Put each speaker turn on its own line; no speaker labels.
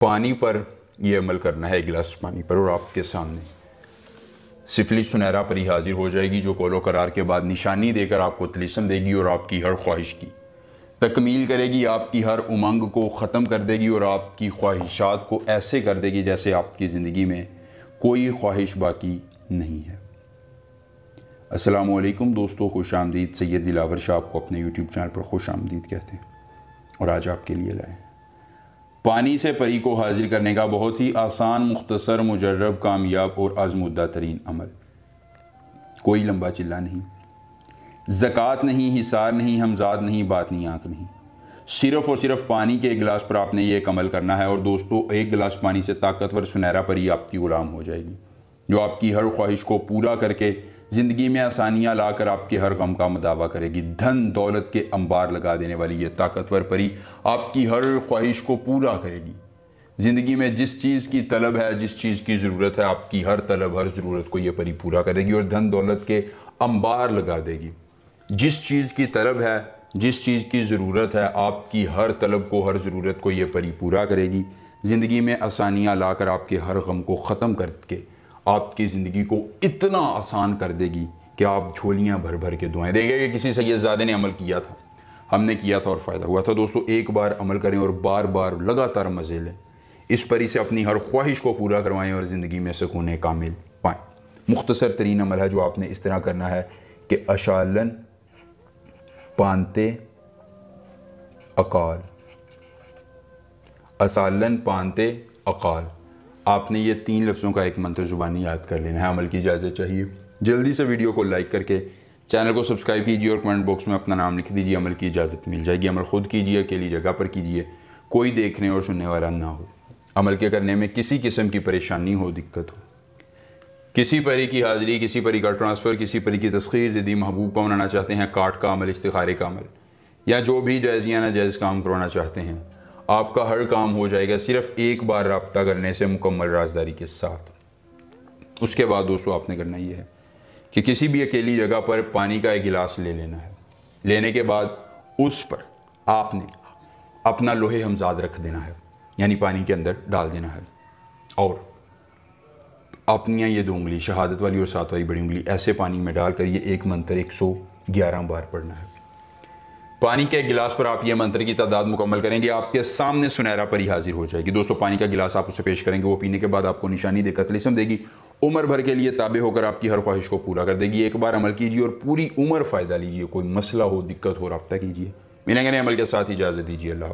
पानी पर यह अमल करना है, एक गिलास पानी पर, और आपके सामने सिफली सुनहरा परी हाजिर हो जाएगी जो कौलो करार के बाद निशानी देकर आपको तलीसम देगी और आपकी हर ख्वाहिश की तकमील करेगी, आपकी हर उमंग को ख़त्म कर देगी और आपकी ख्वाहिशात को ऐसे कर देगी जैसे आपकी ज़िंदगी में कोई ख्वाहिश बाकी नहीं है। अस्सलामु अलैकुम दोस्तों, खुश आमदीद। सैयद दिलावर शाह आपको अपने यूट्यूब चैनल पर खुश आमदीद कहते हैं और आज आपके लिए लाए पानी से परी को हाजिर करने का बहुत ही आसान, मुख्तसर, मुजर्रब, कामयाब और आजमुद्दा तरीन अमल। कोई लंबा चिल्ला नहीं, ज़कात नहीं, हिसार नहीं, हमजाद नहीं, बात नहीं, आँख नहीं, सिर्फ़ और सिर्फ पानी के एक गिलास पर आपने ये एक अमल करना है। और दोस्तों, एक गिलास पानी से ताकतवर सुनहरा परी आपकी ग़ुलाम हो जाएगी जो आपकी हर ख्वाहिश को पूरा करके ज़िंदगी में आसानियाँ लाकर आपके हर गम का मदावा करेगी। धन दौलत के अंबार लगा देने वाली ये ताकतवर परी आपकी हर ख्वाहिश को पूरा करेगी। ज़िंदगी में जिस चीज़ की तलब है, जिस चीज़ की ज़रूरत है, आपकी हर तलब, हर ज़रूरत को ये परी पूरा करेगी और धन दौलत के अंबार लगा देगी। जिस चीज़ की तलब है, जिस चीज़ की ज़रूरत है, आपकी हर तलब को, हर ज़रूरत को ये परी पूरा करेगी। ज़िंदगी में आसानियाँ लाकर आपके हर गम को ख़त्म करके आपकी ज़िंदगी को इतना आसान कर देगी कि आप झोलियाँ भर भर के दुआएं देंगे। कि किसी सैयदज़ादे ने अमल किया था, हमने किया था और फ़ायदा हुआ था। दोस्तों, एक बार अमल करें और बार बार लगातार मज़े लें। इस परी से अपनी हर ख्वाहिश को पूरा करवाएं और ज़िंदगी में सुकून कामिल पाएँ। मुख्तसर तरीन अमल है जो आपने इस तरह करना है कि अशालन पानते अकाल, असालन पानते अकाल, आपने ये 3 लफ्ज़ों का एक मंत्र ज़ुबानी याद कर लेना है। अमल की इजाज़त चाहिए। जल्दी से वीडियो को लाइक करके चैनल को सब्सक्राइब कीजिए और कमेंट बॉक्स में अपना नाम लिख दीजिए। अमल की इजाज़त मिल जाएगी। अमल ख़ुद कीजिए, अकेली जगह पर कीजिए, कोई देखने और सुनने वाला ना हो। अमल के करने में किसी किस्म की परेशानी हो, दिक्कत हो, किसी परी की हाज़िरी, किसी परी का ट्रांसफ़र, किसी परी की तस्खीर, ज़िद्दी महबूब का बनाना चाहते हैं, काट का अमल, इस्तिखारे का अमल, या जो भी जायज़ या नाजायज़ काम करवाना चाहते हैं, आपका हर काम हो जाएगा सिर्फ़ एक बार रब्ता करने से, मुकम्मल राज़दारी के साथ। उसके बाद दोस्तों, आपने करना ये है कि किसी भी अकेली जगह पर पानी का एक गिलास ले लेना है। लेने के बाद उस पर आपने अपना लोहे हमजाद रख देना है, यानी पानी के अंदर डाल देना है, और अपनी ये 2 उंगली, शहादत वाली और 7 वाली बड़ी उंगली, ऐसे पानी में डालकर ये एक मंत्र 111 बार पढ़ना है। पानी के गिलास पर आप ये मंत्र की तादाद मुकम्मल करेंगे, आपके सामने सुनहरा परी हाजिर हो जाएगी। दोस्तों, पानी का गिलास आप उसे पेश करेंगे, वो पीने के बाद आपको निशानी देकर तलीसम देगी, उम्र भर के लिए ताबे होकर आपकी हर ख्वाहिश को पूरा कर देगी। एक बार अमल कीजिए और पूरी उम्र फ़ायदा लीजिए। कोई मसला हो, दिक्कत हो, रब्ता कीजिए। मिलेंगे नए अमल के साथ, इजाज़त दीजिए। अल्लाह।